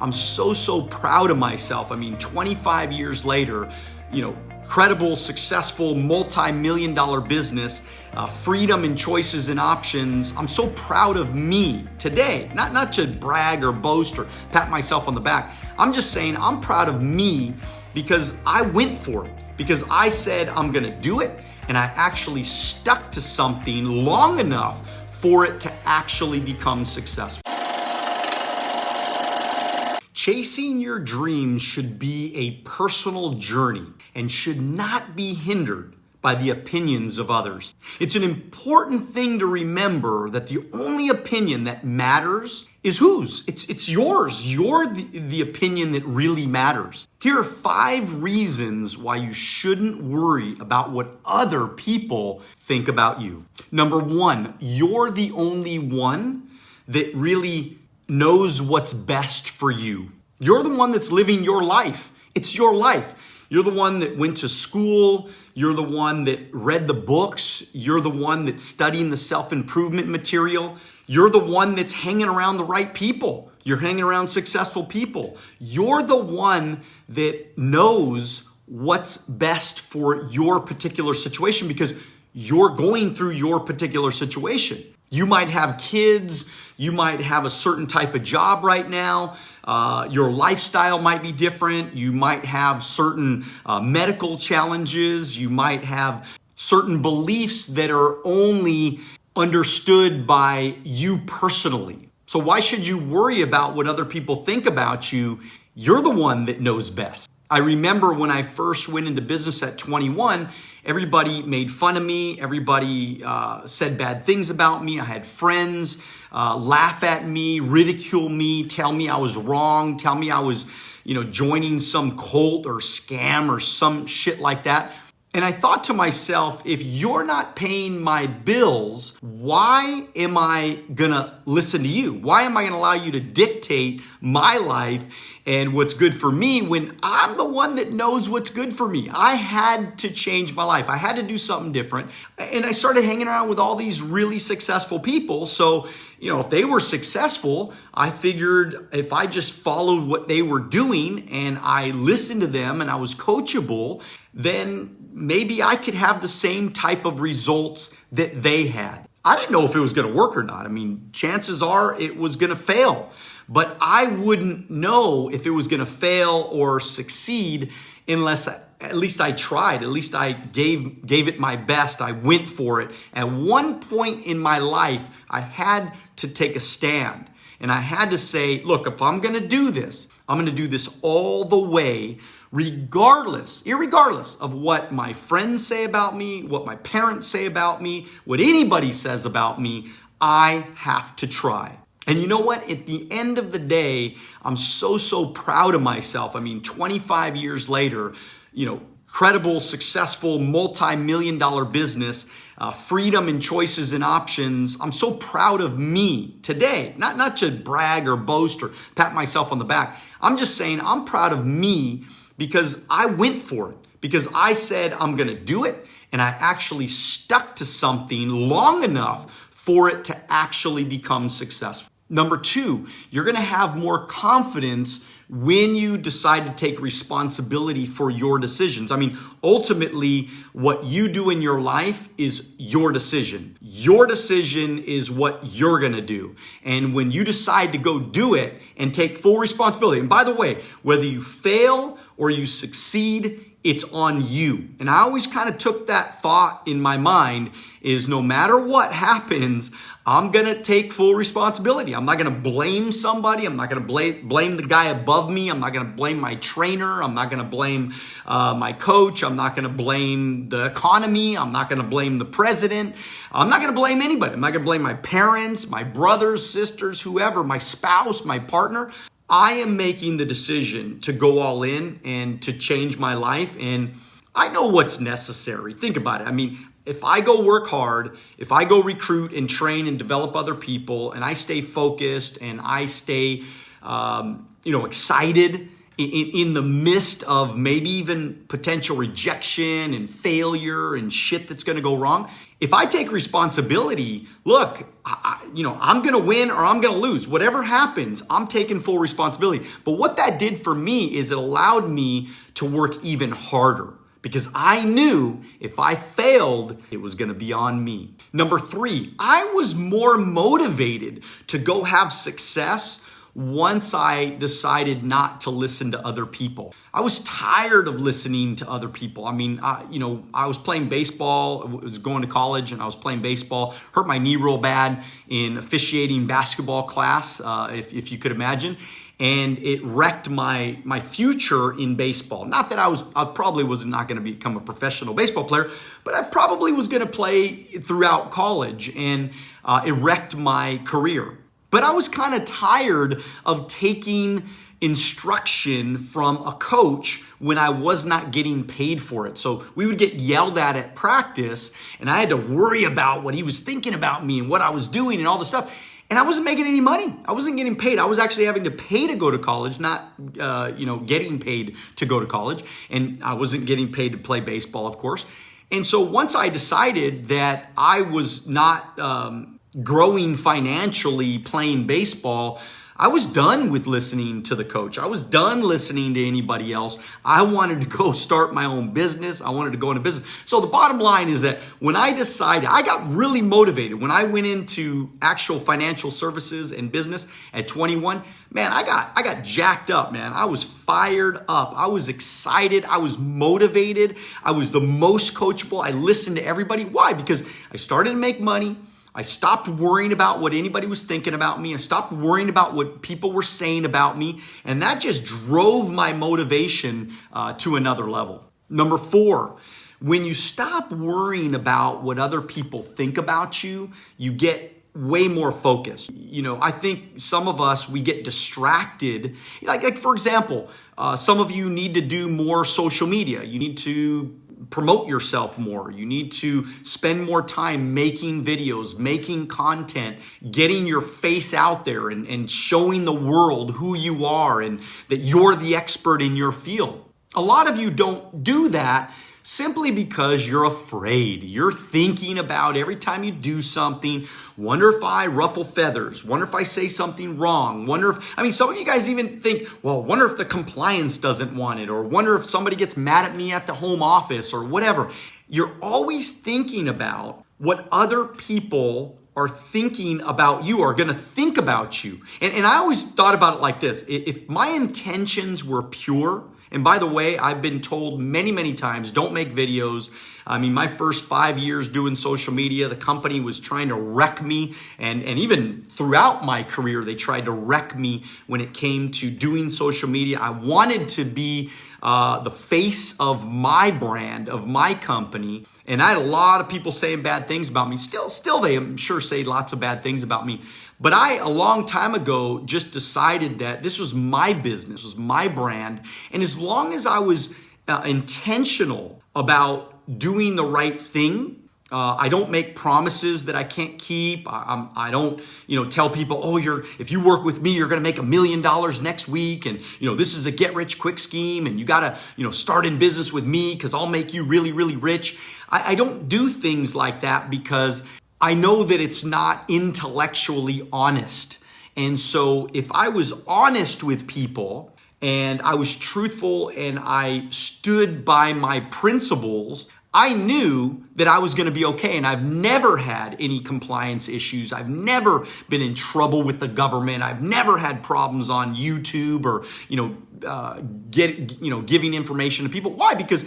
I'm so proud of myself. I mean, 25 years later, credible, successful, multi-million-dollar business, freedom and choices and options. I'm so proud of me today, not to brag or boast or pat myself on the back. I'm just saying I'm proud of me because I went for it, because I said I'm gonna do it, and I actually stuck to something long enough for it to actually become successful. Chasing your dreams should be a personal journey and should not be hindered by the opinions of others. It's an important thing to remember that the only opinion that matters is whose? It's yours. You're the opinion that really matters. Here are 5 reasons why you shouldn't worry about what other people think about you. Number 1, you're the only one that really knows what's best for you. You're the one that's living your life. It's your life. You're the one that went to school. You're the one that read the books. You're the one that's studying the self-improvement material. You're the one that's hanging around the right people. You're hanging around successful people. You're the one that knows what's best for your particular situation because you're going through your particular situation. You might have kids, you might have a certain type of job right now, your lifestyle might be different, you might have certain medical challenges, you might have certain beliefs that are only understood by you personally. So why should you worry about what other people think about you? You're the one that knows best. I remember when I first went into business at 21, everybody made fun of me. Everybody said bad things about me. I had friends laugh at me, ridicule me, tell me I was wrong, tell me I was, joining some cult or scam or some shit like that. And I thought to myself, if you're not paying my bills, why am I gonna listen to you? Why am I gonna allow you to dictate my life and what's good for me when I'm the one that knows what's good for me? I had to change my life. I had to do something different. And I started hanging around with all these really successful people. So, if they were successful, I figured if I just followed what they were doing and I listened to them and I was coachable, then maybe I could have the same type of results that they had. I didn't know if it was going to work or not. I mean, chances are it was going to fail, but I wouldn't know if it was going to fail or succeed unless at least I tried. At least I gave it my best. I went for it. At one point in my life, I had to take a stand and I had to say, look, if I'm going to do this, I'm going to do this all the way, irregardless of what my friends say about me, what my parents say about me, what anybody says about me. I have to try. And you know what? At the end of the day, I'm so proud of myself. I mean, 25 years later, credible, successful, multi-million-dollar business, freedom and choices and options. I'm so proud of me today, not to brag or boast or pat myself on the back. I'm just saying I'm proud of me because I went for it, because I said I'm going to do it, and I actually stuck to something long enough for it to actually become successful. Number 2, you're going to have more confidence when you decide to take responsibility for your decisions. I mean, ultimately, what you do in your life is your decision. Your decision is what you're going to do. And when you decide to go do it and take full responsibility, and by the way, whether you fail or you succeed, it's on you. And I always kind of took that thought in my mind is no matter what happens, I'm going to take full responsibility. I'm not going to blame somebody. I'm not going to blame the guy above me. I'm not going to blame my trainer. I'm not going to blame my coach. I'm not going to blame the economy. I'm not going to blame the president. I'm not going to blame anybody. I'm not going to blame my parents, my brothers, sisters, whoever, my spouse, my partner. I am making the decision to go all in and to change my life. And I know what's necessary. Think about it. I mean, if I go work hard, if I go recruit and train and develop other people, and I stay focused and I stay, excited in the midst of maybe even potential rejection and failure and shit that's going to go wrong, if I take responsibility, look, I'm going to win or I'm going to lose. Whatever happens, I'm taking full responsibility. But what that did for me is it allowed me to work even harder, because I knew if I failed, it was going to be on me. Number 3, I was more motivated to go have success once I decided not to listen to other people. I was tired of listening to other people. I mean, I was playing baseball, I was going to college and I was playing baseball, hurt my knee real bad in officiating basketball class, if you could imagine. And it wrecked my future in baseball. Not that I probably was not going to become a professional baseball player, but I probably was going to play throughout college, and it wrecked my career. But I was kind of tired of taking instruction from a coach when I was not getting paid for it. So we would get yelled at practice, and I had to worry about what he was thinking about me and what I was doing and all this stuff. And I wasn't making any money. I wasn't getting paid. I was actually having to pay to go to college, not getting paid to go to college. And I wasn't getting paid to play baseball, of course. And so once I decided that I was not growing financially playing baseball, I was done with listening to the coach. I was done listening to anybody else. I wanted to go start my own business. I wanted to go into business. So the bottom line is that when I decided, I got really motivated. When I went into actual financial services and business at 21, man, I got jacked up, man. I was fired up. I was excited. I was motivated. I was the most coachable. I listened to everybody. Why? Because I started to make money. I stopped worrying about what anybody was thinking about me. I stopped worrying about what people were saying about me. And that just drove my motivation to another level. Number 4, when you stop worrying about what other people think about you, you get way more focused. I think some of us, we get distracted. Like for example, some of you need to do more social media. You need to promote yourself more. You need to spend more time making videos, making content, getting your face out there and showing the world who you are and that you're the expert in your field. A lot of you don't do that simply because you're afraid. You're thinking about every time you do something, wonder if I ruffle feathers, wonder if I say something wrong, some of you guys even think, well, wonder if the compliance doesn't want it, or wonder if somebody gets mad at me at the home office or whatever. You're always thinking about what other people are thinking about you, are going to think about you. And I always thought about it like this. If my intentions were pure, and by the way, I've been told many, many times, don't make videos. I mean, my first 5 years doing social media, the company was trying to wreck me. And even throughout my career, they tried to wreck me when it came to doing social media. I wanted to be the face of my brand, of my company. And I had a lot of people saying bad things about me. Still they, I'm sure, say lots of bad things about me. But I, a long time ago, just decided that this was my business, was my brand. And as long as I was intentional about doing the right thing, I don't make promises that I can't keep. I don't, tell people, if you work with me, you're going to make $1 million next week. And, this is a get rich quick scheme. And you got to, start in business with me because I'll make you really, really rich. I don't do things like that because I know that it's not intellectually honest. And so if I was honest with people and I was truthful and I stood by my principles, I knew that I was going to be okay. And I've never had any compliance issues. I've never been in trouble with the government. I've never had problems on YouTube or, giving information to people. Why? Because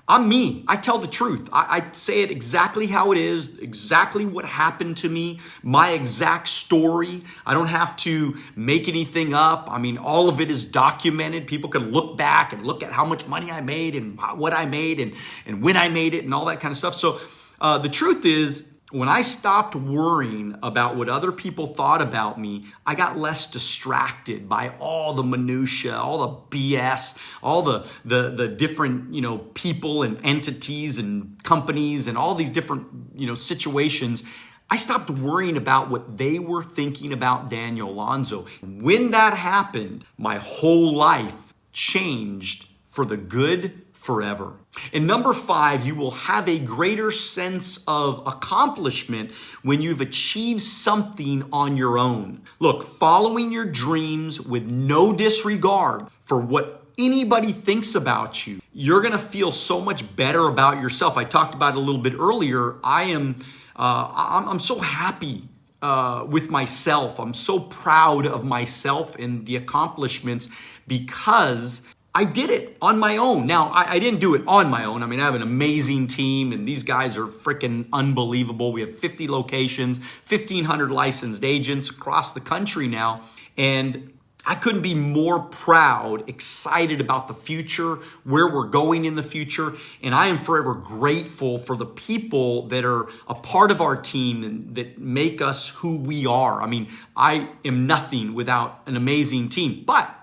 I'm me. I tell the truth. I say it exactly how it is, exactly what happened to me, my exact story. I don't have to make anything up. I mean, all of it is documented. People can look back and look at how much money I made and what I made and when I made it and all that kind of stuff. So the truth is, when I stopped worrying about what other people thought about me, I got less distracted by all the minutia, all the BS, all the different, people and entities and companies and all these different, situations. I stopped worrying about what they were thinking about Daniel Alonzo. When that happened, my whole life changed for the good forever. And number 5, you will have a greater sense of accomplishment when you've achieved something on your own. Look, following your dreams with no disregard for what anybody thinks about you, you're going to feel so much better about yourself. I talked about it a little bit earlier. I'm so happy with myself. I'm so proud of myself and the accomplishments because I did it on my own. Now, I didn't do it on my own. I mean, I have an amazing team, and these guys are freaking unbelievable. We have 50 locations, 1,500 licensed agents across the country now, and I couldn't be more proud, excited about the future, where we're going in the future, and I am forever grateful for the people that are a part of our team and that make us who we are. I mean, I am nothing without an amazing team. But,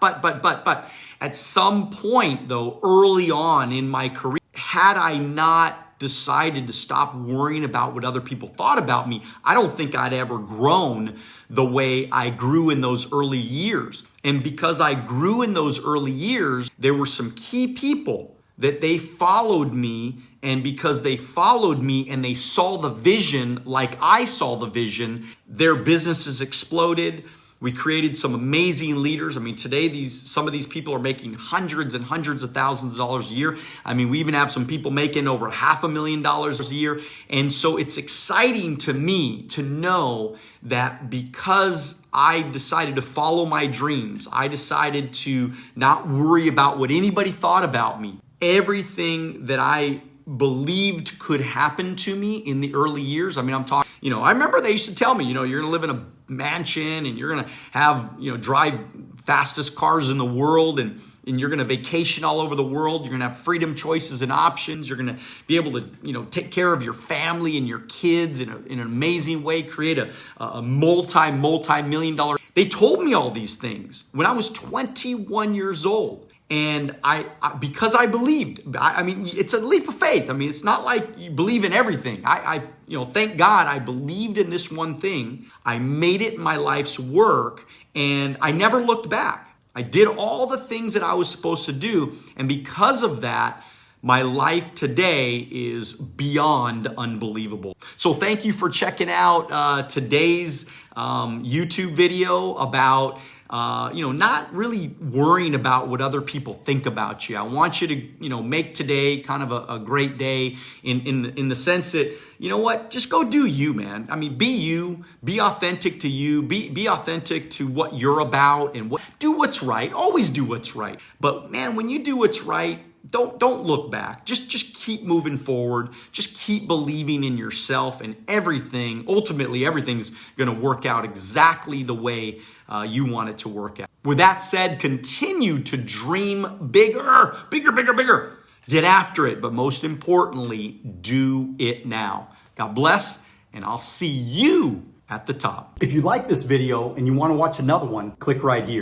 at some point, though, early on in my career, had I not decided to stop worrying about what other people thought about me, I don't think I'd ever grown the way I grew in those early years. And because I grew in those early years, there were some key people that they followed me. And because they followed me and they saw the vision like I saw the vision, their businesses exploded. We created some amazing leaders. I mean, today, some of these people are making hundreds and hundreds of thousands of dollars a year. I mean, we even have some people making over $500,000 a year. And so it's exciting to me to know that because I decided to follow my dreams, I decided to not worry about what anybody thought about me. Everything that I believed could happen to me in the early years. I mean, I'm talking, I remember they used to tell me, you're going to live in a mansion and you're going to have, drive fastest cars in the world and you're going to vacation all over the world. You're going to have freedom, choices, and options. You're going to be able to, take care of your family and your kids in an amazing way, create a multi-million dollar. They told me all these things when I was 21 years old. And I because I believed, I mean, it's a leap of faith. I mean, it's not like you believe in everything. I thank God I believed in this one thing. I made it my life's work and I never looked back. I did all the things that I was supposed to do. And because of that, my life today is beyond unbelievable. So thank you for checking out today's YouTube video about not really worrying about what other people think about you. I want you to, make today kind of a great day in the sense that, just go do you, man. I mean, be you, be authentic to you, be authentic to what you're about and do what's right. Always do what's right. But man, when you do what's right, don't look back. Just keep moving forward. Just keep believing in yourself and everything. Ultimately, everything's going to work out exactly the way you want it to work out. With that said, continue to dream bigger. Get after it, but most importantly, do it now. God bless, and I'll see you at the top. If you like this video and you want to watch another one, click right here.